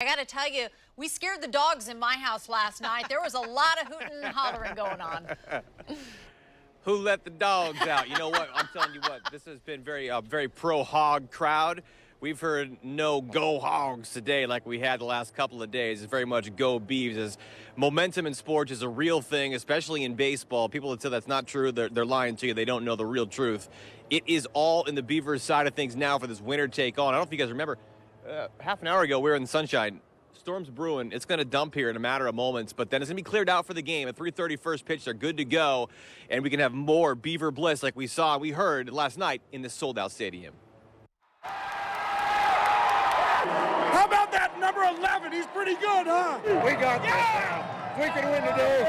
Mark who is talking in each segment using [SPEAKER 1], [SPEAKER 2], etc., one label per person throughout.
[SPEAKER 1] I got to tell you, we scared the dogs in my house last night. There was a lot of hooting and hollering going on.
[SPEAKER 2] Who let the dogs out? You know what? I'm telling you what. This has been very pro-hog crowd. We've heard no go hogs today like we had the last couple of days. It's very much go Beavs, as momentum in sports is a real thing, especially in baseball. People that say that's not true, they're lying to you. They don't know the real truth. It is all in the Beavers side of things now for this winter take on. I don't know if you guys remember, half an hour ago we were in the sunshine. Storm's brewing. It's going to dump here in a matter of moments, but then it's going to be cleared out for the game. At 3:30 first pitch, they're good to go, and we can have more Beaver bliss like we we heard last night in this sold-out stadium.
[SPEAKER 3] How about that number 11? He's pretty good, huh?
[SPEAKER 4] We got this now. If we can win today,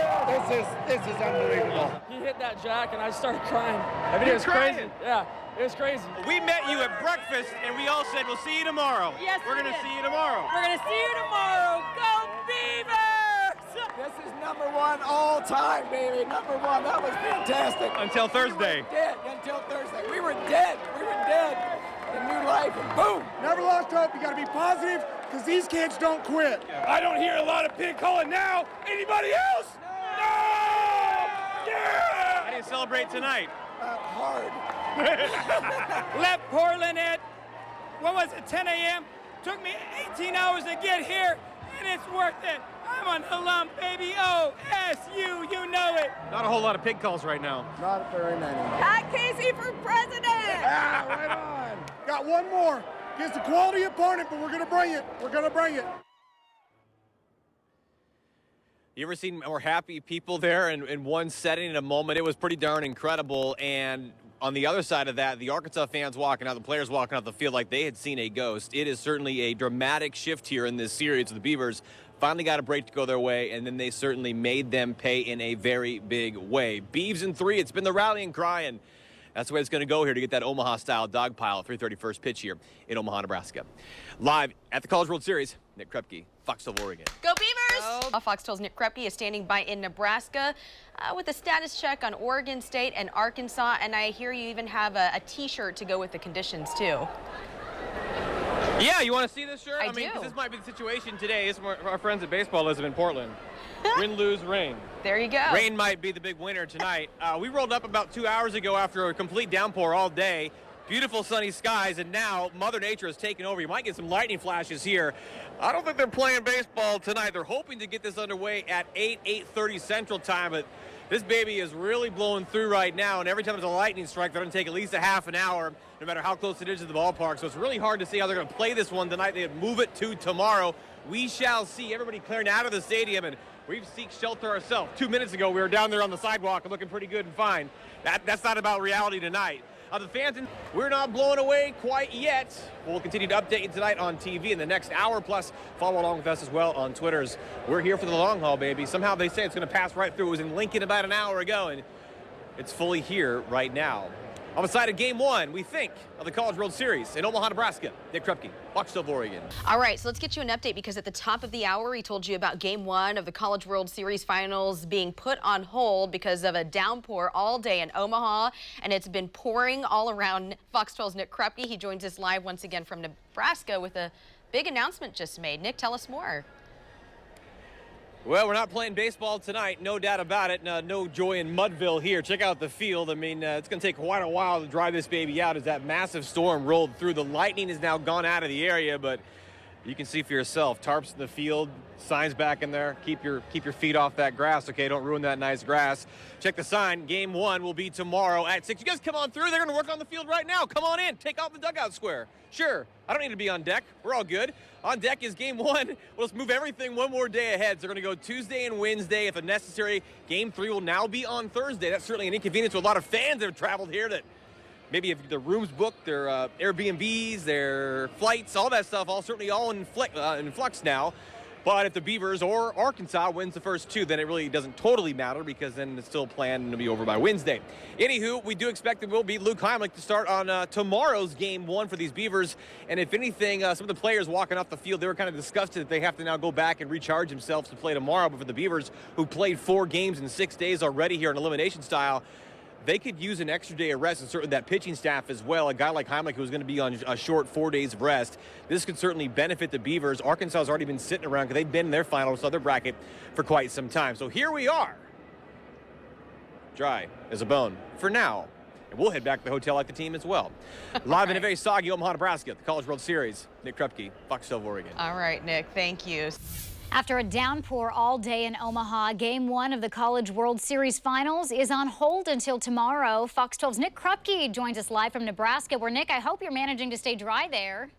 [SPEAKER 4] this is unbelievable.
[SPEAKER 5] He hit that jack, and I started crying. I mean, it was crazy. Yeah, it was crazy.
[SPEAKER 2] We met you at breakfast, and we all said, we'll see you tomorrow.
[SPEAKER 5] Yes,
[SPEAKER 2] We're going to see you tomorrow.
[SPEAKER 5] We're going to see you tomorrow. Go Beavers!
[SPEAKER 4] This is number one all time, baby. Number one. That was fantastic.
[SPEAKER 2] Until Thursday.
[SPEAKER 4] We were dead until Thursday. We were dead. We were dead. A new life, and boom.
[SPEAKER 3] Never lost hope. You got to be positive because these kids don't quit.
[SPEAKER 6] I don't hear a lot of pig calling now. Anybody else? No! Yeah!
[SPEAKER 2] How do you celebrate tonight?
[SPEAKER 4] Hard.
[SPEAKER 5] Left Portland at, what was it, 10 a.m.? Took me 18 hours to get here, and it's worth it. I'm on the lump, baby. O-S-U, you know it.
[SPEAKER 2] Not a whole lot of pig calls right now.
[SPEAKER 4] Not very many.
[SPEAKER 5] Pat Casey for president.
[SPEAKER 4] Ah, right on.
[SPEAKER 3] Got one more. Against a quality opponent, but we're going to bring it. We're going to bring it.
[SPEAKER 2] You ever seen more happy people there in one setting in a moment? It was pretty darn incredible. And on the other side of that, the Arkansas fans walking out, the players walking out the field like they had seen a ghost. It is certainly a dramatic shift here in this series. The Beavers finally got a break to go their way, and then they certainly made them pay in a very big way. Beavs in 3. It's been the rallying cry, and that's the way it's going to go here to get that Omaha-style dog pile at 3:30 first pitch here in Omaha, Nebraska. Live at the College World Series, Nick Krepke, Fox 12 Oregon.
[SPEAKER 1] Go Beavers! Fox 12's Nick Krepke is standing by in Nebraska with a status check on Oregon State and Arkansas, and I hear you even have a T-shirt to go with the conditions, too.
[SPEAKER 2] Yeah, you want to see this shirt?
[SPEAKER 1] I
[SPEAKER 2] mean,
[SPEAKER 1] do.
[SPEAKER 2] 'cause this might be the situation today. This is our friends at Baseballism in Portland. Win, lose, rain.
[SPEAKER 1] There you go.
[SPEAKER 2] Rain might be the big winner tonight. We rolled up about 2 hours ago after a complete downpour all day. Beautiful sunny skies, and now Mother Nature has taken over. You might get some lightning flashes here. I don't think they're playing baseball tonight. They're hoping to get this underway at 8:30 Central Time, but this baby is really blowing through right now, and every time there's a lightning strike, they're going to take at least a half an hour, no matter how close it is to the ballpark. So it's really hard to see how they're going to play this one tonight. They move it to tomorrow. We shall see. Everybody clearing out of the stadium, and we've seeked shelter ourselves. 2 minutes ago, we were down there on the sidewalk and looking pretty good and fine. That's not about reality tonight. The fans, we're not blown away quite yet. We'll continue to update you tonight on TV in the next hour. Plus, follow along with us as well on Twitters. We're here for the long haul, baby. Somehow they say it's going to pass right through. It was in Lincoln about an hour ago, and it's fully here right now. On the side of Game 1, we think, of the College World Series in Omaha, Nebraska. Nick Krepke, Fox 12 Oregon.
[SPEAKER 1] All right, so let's get you an update, because at the top of the hour, we told you about Game 1 of the College World Series Finals being put on hold because of a downpour all day in Omaha, and it's been pouring all around. Fox 12's Nick Krepke, he joins us live once again from Nebraska with a big announcement just made. Nick, tell us more.
[SPEAKER 2] Well, we're not playing baseball tonight, no doubt about it. No joy in Mudville here. Check out the field. I mean, it's going to take quite a while to dry this baby out as that massive storm rolled through. The lightning has now gone out of the area, but you can see for yourself. Tarps in the field, signs back in there. Keep your feet off that grass, okay? Don't ruin that nice grass. Check the sign. Game 1 will be tomorrow at 6. You guys come on through. They're going to work on the field right now. Come on in. Take out the dugout square. Sure. I don't need to be on deck. We're all good. On deck is Game 1. Well, let's move everything one more day ahead. So they're going to go Tuesday and Wednesday. If necessary, Game 3 will now be on Thursday. That's certainly an inconvenience to a lot of fans that have traveled here that maybe if their rooms booked, their Airbnbs, their flights, all that stuff, certainly all in flux now. But if the Beavers or Arkansas wins the first 2, then it really doesn't totally matter, because then it's still planned to be over by Wednesday. Anywho, we do expect it will be Luke Heimlich to start on tomorrow's Game 1 for these Beavers. And if anything, some of the players walking off the field, they were kind of disgusted that they have to now go back and recharge themselves to play tomorrow. But for the Beavers, who played 4 games in 6 days already here in elimination style, they could use an extra day of rest, and certainly that pitching staff as well. A guy like Heimlich, who's going to be on a short 4 days of rest, this could certainly benefit the Beavers. Arkansas has already been sitting around because they've been in their finals of their bracket for quite some time. So here we are. Dry as a bone for now. And we'll head back to the hotel like the team as well. Live in a very soggy Omaha, Nebraska, the College World Series. Nick Krupke, Fox 12 Oregon.
[SPEAKER 1] All right, Nick, thank you.
[SPEAKER 7] After a downpour all day in Omaha, Game 1 of the College World Series Finals is on hold until tomorrow. Fox 12's Nick Krupke joins us live from Nebraska, where, Nick, I hope you're managing to stay dry there.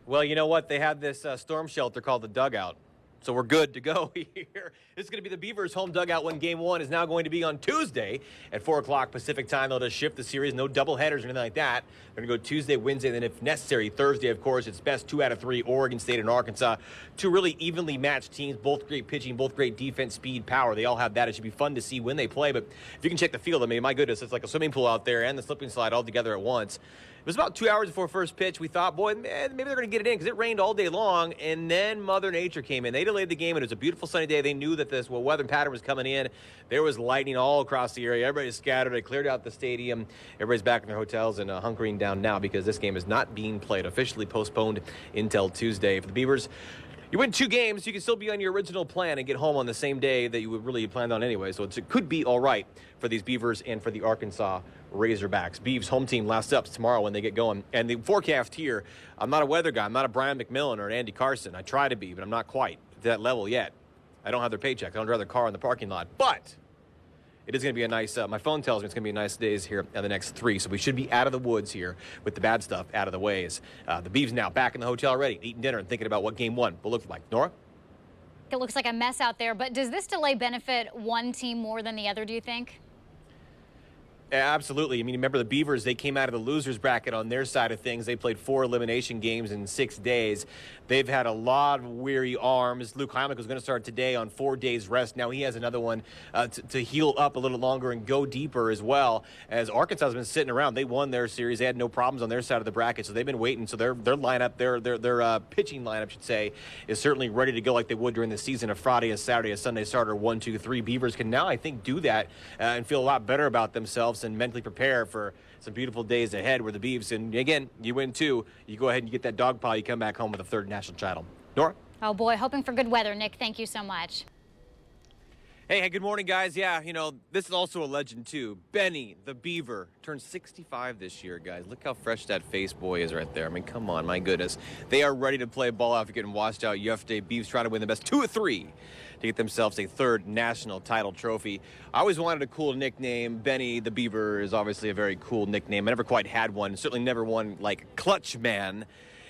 [SPEAKER 2] Well, you know what? They have this storm shelter called the Dugout. So we're good to go here. This is going to be the Beavers' home dugout when Game 1 is now going to be on Tuesday at 4 o'clock Pacific time. They'll just shift the series. No double headers or anything like that. They're going to go Tuesday, Wednesday, and then if necessary, Thursday, of course. It's best 2 out of 3, Oregon State and Arkansas. Two really evenly matched teams, both great pitching, both great defense, speed, power. They all have that. It should be fun to see when they play. But if you can check the field, I mean, my goodness, it's like a swimming pool out there and the slipping slide all together at once. It was about 2 hours before first pitch. We thought, boy, man, maybe they're going to get it in because it rained all day long. And then Mother Nature came in. They delayed the game, and it was a beautiful sunny day. They knew that this weather pattern was coming in. There was lightning all across the area. Everybody's scattered. They cleared out the stadium. Everybody's back in their hotels and hunkering down now because this game is not being played. Officially postponed until Tuesday. For the Beavers, you win 2 games, you can still be on your original plan and get home on the same day that you would really planned on anyway. So it could be all right for these Beavers and for the Arkansas Razorbacks. Beavs home team last up tomorrow when they get going. And the forecast here, I'm not a weather guy. I'm not a Brian McMillan or an Andy Carson. I try to be, but I'm not quite to that level yet. I don't have their paycheck. I don't drive their car in the parking lot. But it is going to be a nice, my phone tells me it's going to be a nice days here in the next 3. So we should be out of the woods here with the bad stuff out of the ways. The Beavs now back in the hotel already, eating dinner and thinking about what Game 1 will look like. Nora?
[SPEAKER 7] It looks like a mess out there, but does this delay benefit one team more than the other, do you think?
[SPEAKER 2] Absolutely. I mean, remember the Beavers, they came out of the losers bracket on their side of things. They played 4 elimination games in 6 days. They've had a lot of weary arms. Luke Heimlich was going to start today on 4 days rest. Now he has another one to heal up a little longer and go deeper as well. As Arkansas has been sitting around, they won their series. They had no problems on their side of the bracket, so they've been waiting. So their lineup, their pitching lineup, should say, is certainly ready to go like they would during the season. A Friday, a Saturday, a Sunday starter, 1, 2, 3. Beavers can now, I think, do that and feel a lot better about themselves and mentally prepare for some beautiful days ahead where the Beavs, and again, you win 2, you go ahead and you get that dog pile, you come back home with a 3rd national title. Nora?
[SPEAKER 7] Oh, boy, hoping for good weather. Nick, thank you so much.
[SPEAKER 2] Hey, good morning, guys. Yeah, you know, this is also a legend, too. Benny, the Beaver, turned 65 this year, guys. Look how fresh that face boy is right there. I mean, come on, my goodness. They are ready to play ball after getting washed out yesterday. Beavs trying to win the best 2 of 3 to get themselves a 3rd national title trophy. I always wanted a cool nickname. Benny the Beaver is obviously a very cool nickname. I never quite had one. Certainly never one like Clutch Man.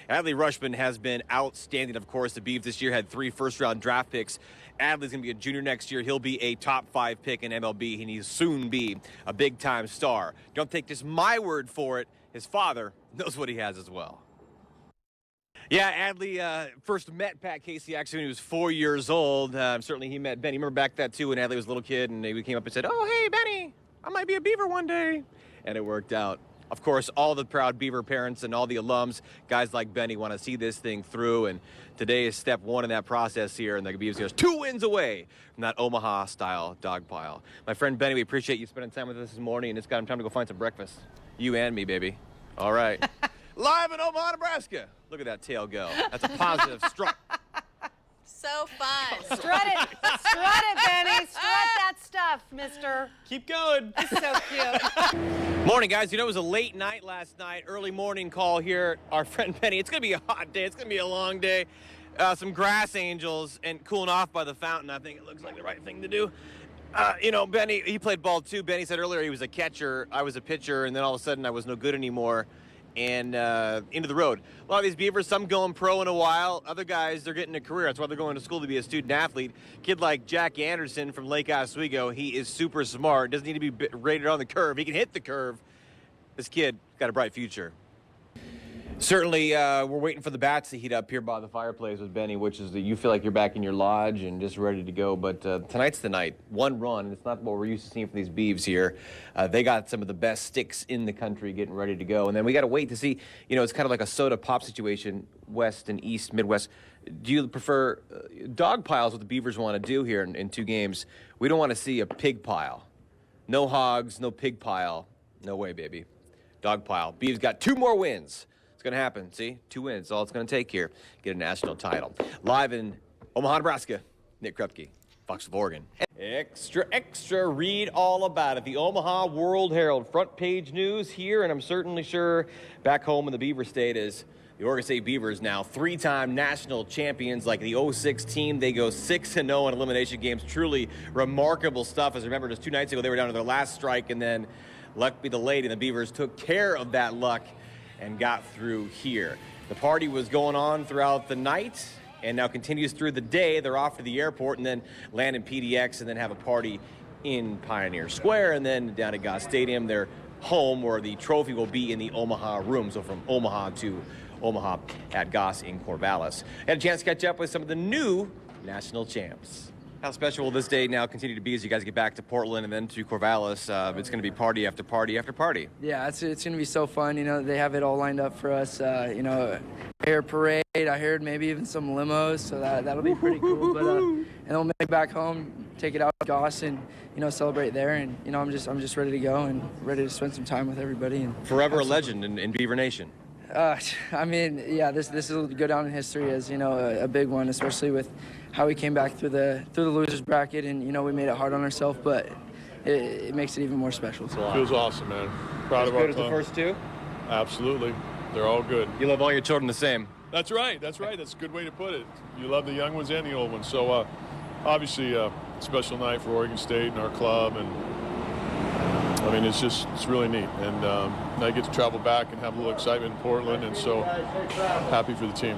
[SPEAKER 2] Adley Rushman has been outstanding, of course. The Beavs this year had 3 first-round draft picks. Adley's going to be a junior next year. He'll be a top 5 pick in MLB, and he'll soon be a big-time star. Don't take just my word for it. His father knows what he has as well. Yeah, Adley first met Pat Casey actually when he was 4 years old. Certainly he met Benny. Remember back that too when Adley was a little kid and he came up and said, "Oh, hey, Benny, I might be a Beaver one day." And it worked out. Of course, all the proud Beaver parents and all the alums, guys like Benny, want to see this thing through. And today is step 1 in that process here. And the Beavs are 2 wins away from that Omaha-style dog pile. My friend Benny, we appreciate you spending time with us this morning. And it's got time to go find some breakfast. You and me, baby. All right. Live in Omaha, Nebraska. Look at that tail go. That's a positive strut.
[SPEAKER 1] So fun.
[SPEAKER 8] Strut it, Benny. Strut that stuff, mister.
[SPEAKER 2] Keep going.
[SPEAKER 8] So cute.
[SPEAKER 2] Morning, guys. You know, it was a late night last night, early morning call here. Our friend Benny. It's going to be a hot day. It's going to be a long day. Some grass angels and cooling off by the fountain. I think it looks like the right thing to do. You know, Benny, he played ball too. Benny said earlier he was a catcher. I was a pitcher, and then all of a sudden I was no good anymore. And into the road. A lot of these Beavers, some going pro in a while. Other guys, they're getting a career. That's why they're going to school to be a student athlete. Kid like Jack Anderson from Lake Oswego, he is super smart. Doesn't need to be rated on the curve. He can hit the curve. This kid got a bright future. Certainly, we're waiting for the bats to heat up here by the fireplace with Benny, which is that you feel like you're back in your lodge and just ready to go. But tonight's the night. 1 run, and it's not what we're used to seeing from these Beavs here. They got some of the best sticks in the country getting ready to go. And then we got to wait to see, you know, it's kind of like a soda pop situation, West and East, Midwest. Do you prefer dog piles, what the Beavers want to do here in 2 games? We don't want to see a pig pile. No hogs, no pig pile. No way, baby. Dog pile. Beavs got 2 more wins. It's going to happen. See? 2 wins. All it's going to take here. Get a national title. Live in Omaha, Nebraska. Nick Krupke, Fox of Oregon. Extra, read all about it. The Omaha World Herald front page news here, and I'm certainly sure back home in the Beaver State is the Oregon State Beavers now 3-time national champions. Like the 06 team, they go 6-0 in elimination games. Truly remarkable stuff. As I remember, just 2 nights ago, they were down to their last strike, and then luck be the lady, and the Beavers took care of that luck and got through here. The party was going on throughout the night and now continues through the day. They're off to the airport and then land in PDX and then have a party in Pioneer Square and then down at Goss Stadium, their home, where the trophy will be in the Omaha room. So from Omaha to Omaha at Goss in Corvallis. Had a chance to catch up with some of the new national champs. How special will this day now continue to be as you guys get back to Portland and then to Corvallis? It's going to be party after party after party.
[SPEAKER 9] Yeah, it's going to be so fun. You know, they have it all lined up for us. You know, I heard parade. I heard maybe even some limos, so that'll be pretty cool. But and then we'll make it back home, take it out to Goss, and celebrate there. And I'm just ready to go and ready to spend some time with everybody. And
[SPEAKER 2] forever a legend in Beaver Nation.
[SPEAKER 9] I mean, yeah, this will go down in history as a big one, especially with how we came back through the losers bracket, and we made it hard on ourselves, but it makes it even more special.
[SPEAKER 6] Feels awesome, man. Proud of our
[SPEAKER 2] club. As good as the first 2?
[SPEAKER 6] Absolutely, they're all good.
[SPEAKER 2] You love all your children the same.
[SPEAKER 6] That's right. That's a good way to put it. You love the young ones and the old ones. So obviously, a special night for Oregon State and our club, and I mean, it's really neat. And I get to travel back and have a little excitement in Portland, and so happy for the team.